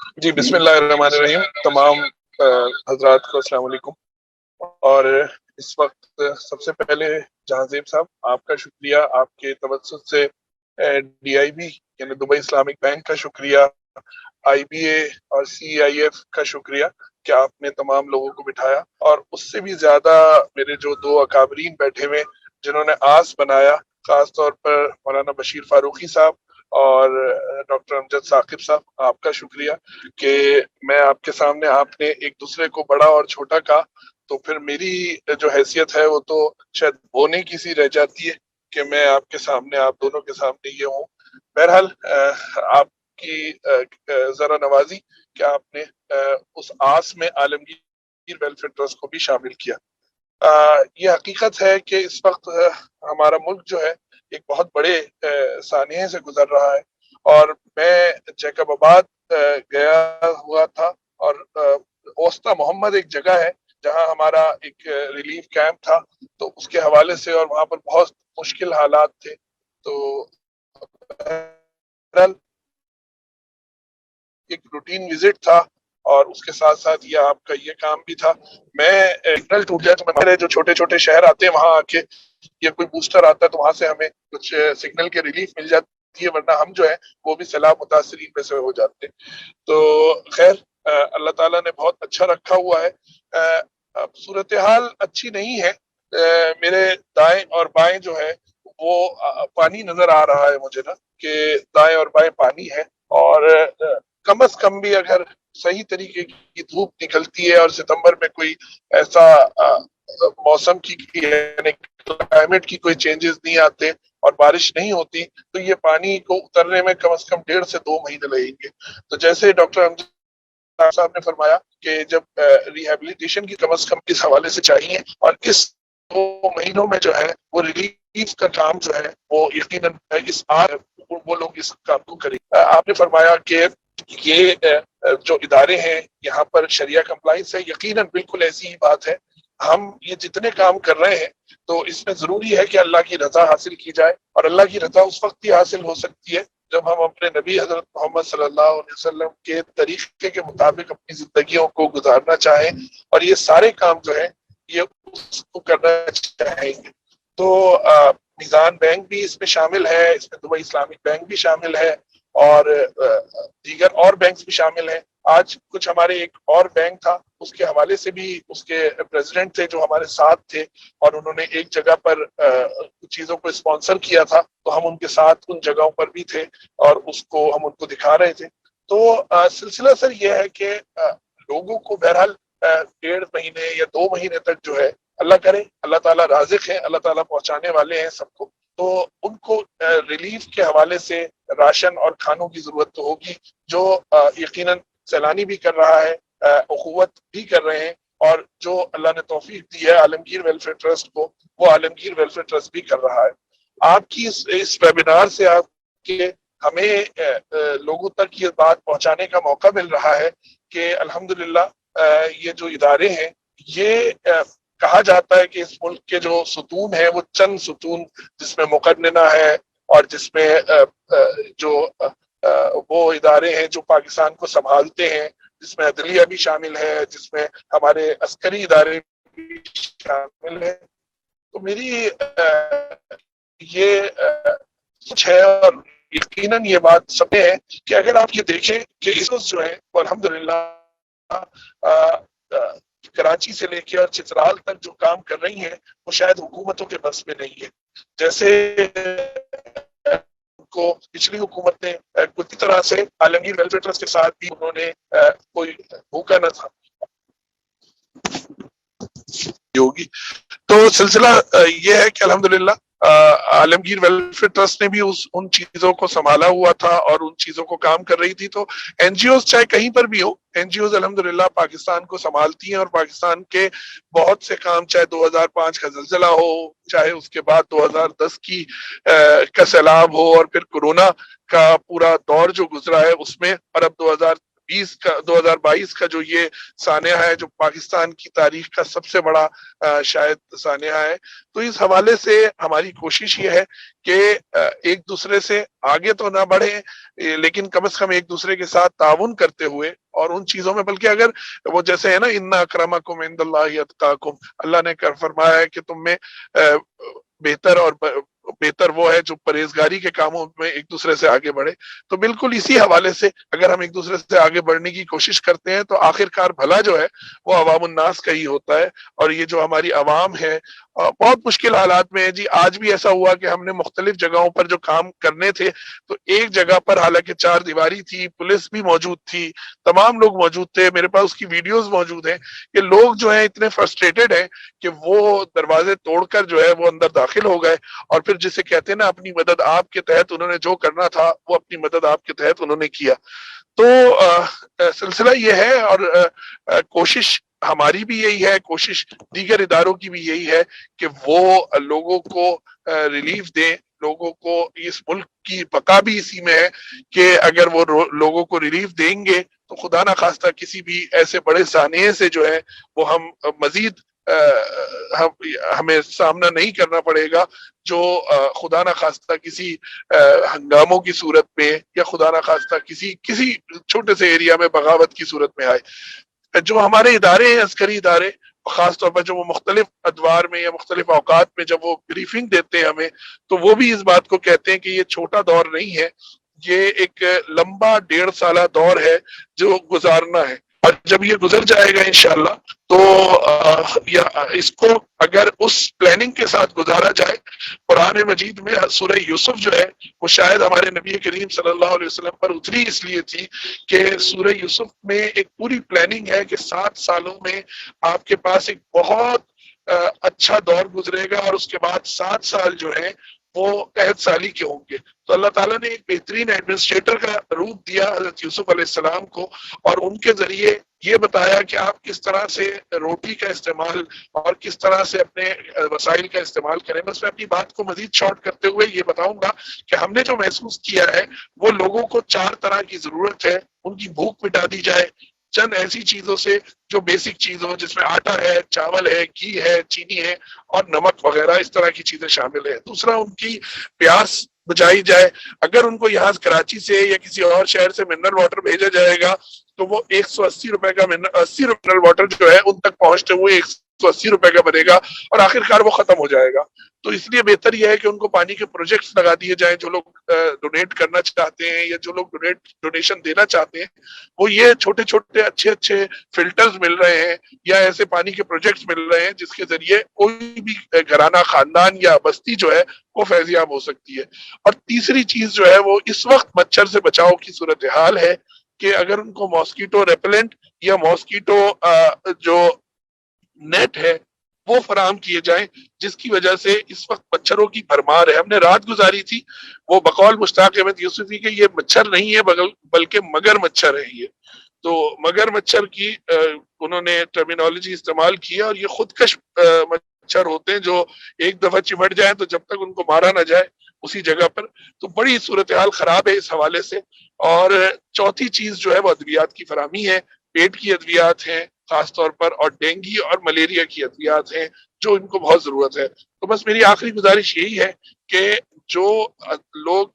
جی بسم اللہ الرحمن الرحیم. تمام حضرات کو السلام علیکم. اور اس وقت سب سے پہلے جہانزیب صاحب آپ کا شکریہ، آپ کے توسط سے ڈی آئی بی یعنی دبئی اسلامک بینک کا شکریہ، آئی بی اے اور سی آئی ایف کا شکریہ کہ آپ نے تمام لوگوں کو بٹھایا، اور اس سے بھی زیادہ میرے جو دو اکابرین بیٹھے ہوئے جنہوں نے آس بنایا، خاص طور پر مولانا بشیر فاروقی صاحب اور ڈاکٹر امجد ثاقب صاحب، آپ کا شکریہ کہ میں آپ کے سامنے آپ نے ایک دوسرے کو بڑا اور چھوٹا کہا تو پھر میری جو حیثیت ہے وہ تو شاید بونے کی سی رہ جاتی ہے کہ میں آپ کے سامنے، آپ دونوں کے سامنے یہ ہوں. بہرحال آپ کی ذرا نوازی کہ آپ نے اس آس میں عالمگیر ویلفیئر ٹرسٹ کو بھی شامل کیا. یہ حقیقت ہے کہ اس وقت ہمارا ملک جو ہے ایک بہت بڑے سانحے سے گزر رہا ہے، اور میں جیکب آباد گیا ہوا تھا، اور اوسطا محمد ایک جگہ ہے جہاں ہمارا ایک ریلیف کیمپ تھا، تو اس کے حوالے سے، اور وہاں پر بہت مشکل حالات تھے. تو ایک روٹین وزٹ تھا، اور اس کے ساتھ ساتھ یہ آپ کا یہ کام بھی تھا. میں سگنل ٹوٹ جائے تو ہمارے جو چھوٹے چھوٹے شہر آتے ہیں وہاں آ کے یا کوئی بوسٹر آتا ہے تو وہاں سے ہمیں کچھ سگنل کے ریلیف مل جاتی ہے، ورنہ ہم جو ہے وہ بھی سیلاب متاثرین میں سے ہو جاتے ہیں. تو خیر اللہ تعالیٰ نے بہت اچھا رکھا ہوا ہے. اب صورتحال اچھی نہیں ہے، میرے دائیں اور بائیں جو ہے وہ پانی نظر آ رہا ہے مجھے نا، کہ دائیں اور بائیں پانی ہے، اور کم از کم بھی اگر صحیح طریقے کی دھوپ نکلتی ہے اور ستمبر میں کوئی ایسا موسم کی یعنی کلائمیٹ کی کوئی چینجز نہیں آتے اور بارش نہیں ہوتی تو یہ پانی کو اترنے میں کم از کم 1.5 سے 2 مہینے لگیں گے. تو جیسے ڈاکٹر امجد صاحب نے فرمایا کہ جب ریہیبلیٹیشن کی کم از کم اس حوالے سے چاہیے، اور اس 2 مہینوں میں جو ہے وہ ریلیف کا کام جو ہے وہ یقیناً وہ لوگ اس کام کو کریں. آپ نے فرمایا کہ یہ جو ادارے ہیں یہاں پر شریعہ کمپلائنس ہے، یقیناً بالکل ایسی ہی بات ہے. ہم یہ جتنے کام کر رہے ہیں تو اس میں ضروری ہے کہ اللہ کی رضا حاصل کی جائے، اور اللہ کی رضا اس وقت ہی حاصل ہو سکتی ہے جب ہم اپنے نبی حضرت محمد صلی اللہ علیہ وسلم کے طریقے کے مطابق اپنی زندگیوں کو گزارنا چاہیں، اور یہ سارے کام جو ہے یہ اس کو کرنا چاہیں گے. تو میزان بینک بھی اس میں شامل ہے، اس میں دبئی اسلامک بینک بھی شامل ہے، اور دیگر اور بینکس بھی شامل ہیں. آج کچھ ہمارے ایک اور بینک تھا، اس کے حوالے سے بھی اس کے پریزیڈنٹ تھے جو ہمارے ساتھ تھے، اور انہوں نے ایک جگہ پر کچھ چیزوں کو اسپانسر کیا تھا تو ہم ان کے ساتھ ان جگہوں پر بھی تھے اور اس کو ہم ان کو دکھا رہے تھے. تو سلسلہ سر یہ ہے کہ لوگوں کو بہرحال 1.5 مہینے یا 2 مہینے تک جو ہے اللہ کرے، اللہ تعالیٰ رازق ہے، اللہ تعالیٰ پہنچانے والے ہیں سب کو، تو ان کو ریلیف کے حوالے سے راشن اور کھانوں کی ضرورت تو ہوگی، جو یقیناً سیلانی بھی کر رہا ہے، اخوت بھی کر رہے ہیں، اور جو اللہ نے توفیق دی ہے عالمگیر ویلفیئر ٹرسٹ کو وہ عالمگیر ویلفیئر ٹرسٹ بھی کر رہا ہے. آپ کی اس ویبینار سے آپ کے ہمیں لوگوں تک یہ بات پہنچانے کا موقع مل رہا ہے کہ الحمدللہ یہ جو ادارے ہیں یہ کہا جاتا ہے کہ اس ملک کے جو ستون ہیں وہ چند ستون، جس میں مقننہ ہے اور جس میں جو وہ ادارے ہیں جو پاکستان کو سنبھالتے ہیں، جس میں عدلیہ بھی شامل ہے، جس میں ہمارے عسکری ادارے بھی شامل ہیں. تو میری یہ سوچ ہے، اور یقیناً یہ بات سب ہے کہ اگر آپ یہ دیکھیں کہ اس وقت جو ہے وہ الحمدللہ کراچی سے لے کے اور چترال تک جو کام کر رہی ہیں وہ شاید حکومتوں کے بس میں نہیں ہے. جیسے کو پچھلی حکومت نے کچھ طرح سے عالمگیر ویلفیئر ٹرسٹ کے ساتھ بھی انہوں نے کوئی بھوکا نہ تھا ہوگی. تو سلسلہ یہ ہے کہ الحمدللہ عالمگیر ویلفیئر ٹرسٹ نے بھی ان چیزوں کو سنبھالا ہوا تھا اور ان چیزوں کو کام کر رہی تھی. تو این جی اوز چاہے کہیں پر بھی ہو، این جی اوز الحمدللہ پاکستان کو سنبھالتی ہیں، اور پاکستان کے بہت سے کام، چاہے 2005 کا زلزلہ ہو، چاہے اس کے بعد 2010 کا سیلاب ہو، اور پھر کورونا کا پورا دور جو گزرا ہے اس میں، اور اب 2022 کا جو یہ سانحہ ہے جو پاکستان کی تاریخ کا سب سے بڑا شاید سانحہ ہے، تو اس حوالے سے ہماری کوشش یہ ہے کہ ایک دوسرے سے آگے تو نہ بڑھیں لیکن کم از کم ایک دوسرے کے ساتھ تعاون کرتے ہوئے اور ان چیزوں میں، بلکہ اگر وہ جیسے ہے نا ان اکرمکم عند اللہ اتقاکم، اللہ نے فرمایا ہے کہ تم میں بہتر وہ ہے جو پرہیزگاری کے کاموں میں ایک دوسرے سے آگے بڑھے. تو بالکل اسی حوالے سے اگر ہم ایک دوسرے سے آگے بڑھنے کی کوشش کرتے ہیں تو آخر کار بھلا جو ہے وہ عوام الناس کا ہی ہوتا ہے. اور یہ جو ہماری عوام ہے بہت مشکل حالات میں ہے جی. آج بھی ایسا ہوا کہ ہم نے مختلف جگہوں پر جو کام کرنے تھے تو ایک جگہ پر حالانکہ 4 دیواری تھی، پولیس بھی موجود تھی، تمام لوگ موجود تھے، میرے پاس اس کی ویڈیوز موجود ہیں کہ لوگ جو ہیں اتنے فرسٹریٹڈ ہیں کہ وہ دروازے توڑ کر جو ہے وہ اندر داخل ہو گئے اور پھر جسے کہتے ہیں نا اپنی مدد آپ کے تحت انہوں نے جو کرنا تھا وہ اپنی مدد آپ کے تحت انہوں نے کیا. تو سلسلہ یہ ہے اور کوشش ہماری بھی یہی ہے، کوشش دیگر اداروں کی بھی یہی ہے کہ وہ لوگوں کو ریلیف دیں. لوگوں کو اس ملک کی بقا بھی اسی میں ہے کہ اگر وہ لوگوں کو ریلیف دیں گے تو خدا نہ خواستہ کسی بھی ایسے بڑے سانحے سے جو ہے وہ ہم مزید ہمیں سامنا نہیں کرنا پڑے گا جو خدا نہ خواستہ کسی ہنگاموں کی صورت میں یا خدا نہ خواستہ کسی چھوٹے سے ایریا میں بغاوت کی صورت میں آئے. جو ہمارے ادارے ہیں، عسکری ادارے، خاص طور پر جو وہ مختلف ادوار میں یا مختلف اوقات میں جب وہ بریفنگ دیتے ہیں ہمیں تو وہ بھی اس بات کو کہتے ہیں کہ یہ چھوٹا دور نہیں ہے، یہ ایک لمبا 1.5 سالہ دور ہے جو گزارنا ہے. اور جب یہ گزر جائے گا انشاءاللہ تو اس کو اگر اس پلاننگ کے ساتھ گزارا جائے، قرآن مجید میں سورہ یوسف جو ہے وہ شاید ہمارے نبی کریم صلی اللہ علیہ وسلم پر اتری اس لیے تھی کہ سورہ یوسف میں ایک پوری پلاننگ ہے کہ 7 سالوں میں آپ کے پاس ایک بہت اچھا دور گزرے گا اور اس کے بعد 7 سال جو ہے وہ قحط سالی کے ہوں گے. تو اللہ تعالیٰ نے ایک بہترین ایڈمنسٹریٹر کا روپ دیا حضرت یوسف علیہ السلام کو اور ان کے ذریعے یہ بتایا کہ آپ کس طرح سے روٹی کا استعمال اور کس طرح سے اپنے وسائل کا استعمال کریں. بس میں اپنی بات کو مزید شارٹ کرتے ہوئے یہ بتاؤں گا کہ ہم نے جو محسوس کیا ہے وہ لوگوں کو 4 طرح کی ضرورت ہے. ان کی بھوک مٹا دی جائے چند ایسی چیزوں سے جو بیسک چیز ہو، جس میں آٹا ہے، چاول ہے، گھی ہے، چینی ہے اور نمک وغیرہ اس طرح کی چیزیں شامل ہیں. دوسرا، ان کی پیاس بجائی جائے. اگر ان کو یہاں کراچی سے یا کسی اور شہر سے منرل واٹر بھیجا جائے گا تو وہ 180 روپے کا 80 منرل واٹر جو ہے ان تک پہنچتے ہوئے 180 روپے کا بنے گا اور آخر کار وہ ختم ہو جائے گا. تو اس لیے بہتر یہ ہے کہ ان کو پانی کے پروجیکٹس لگا دیے جائیں. جو لوگ ڈونیٹ کرنا چاہتے ہیں یا جو لوگ ڈونیشن دینا چاہتے ہیں وہ یہ چھوٹے چھوٹے اچھے فلٹرز مل رہے ہیں یا ایسے پانی کے پروجیکٹس مل رہے ہیں جس کے ذریعے کوئی بھی گھرانہ، خاندان یا بستی جو ہے وہ فیضیاب ہو سکتی ہے. اور تیسری چیز جو ہے وہ اس وقت مچھر سے بچاؤ کی صورتحال ہے کہ اگر ان کو ماسکیٹو ریپلنٹ یا ماسکیٹو جو نیٹ ہے وہ فراہم کیے جائیں جس کی وجہ سے اس وقت مچھروں کی بھرمار ہے. ہم نے رات گزاری تھی، وہ بقول مشتاق احمد یوسفی کہ یہ مچھر نہیں ہے بلکہ مگر مچھر ہے. یہ تو مگر مچھر کی انہوں نے ٹرمینالوجی استعمال کی اور یہ خودکش مچھر ہوتے ہیں جو ایک دفعہ چمٹ جائیں تو جب تک ان کو مارا نہ جائے اسی جگہ پر. تو بڑی صورتحال خراب ہے اس حوالے سے. اور چوتھی چیز جو ہے وہ ادویات کی فراہمی ہے. پیٹ کی ادویات ہیں خاص طور پر اور ڈینگی اور ملیریا کی ادویات ہیں جو ان کو بہت ضرورت ہے. تو بس میری آخری گزارش یہی ہے کہ جو لوگ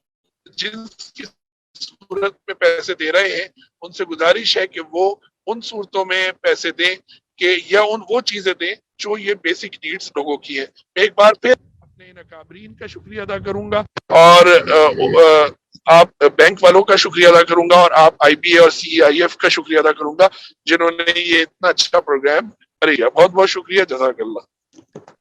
جس کی صورت میں پیسے دے رہے ہیں ان سے گزارش ہے کہ وہ ان صورتوں میں پیسے دیں کہ یا وہ چیزیں دیں جو یہ بیسک نیڈز لوگوں کی ہیں. ایک بار پھر اپنے ان اکابرین کا شکریہ ادا کروں گا اور آپ بینک والوں کا شکریہ ادا کروں گا اور آپ آئی بی اے اور سی آئی ایف کا شکریہ ادا کروں گا جنہوں نے یہ اتنا اچھا پروگرام کرے گا. بہت بہت شکریہ. جزاک اللہ.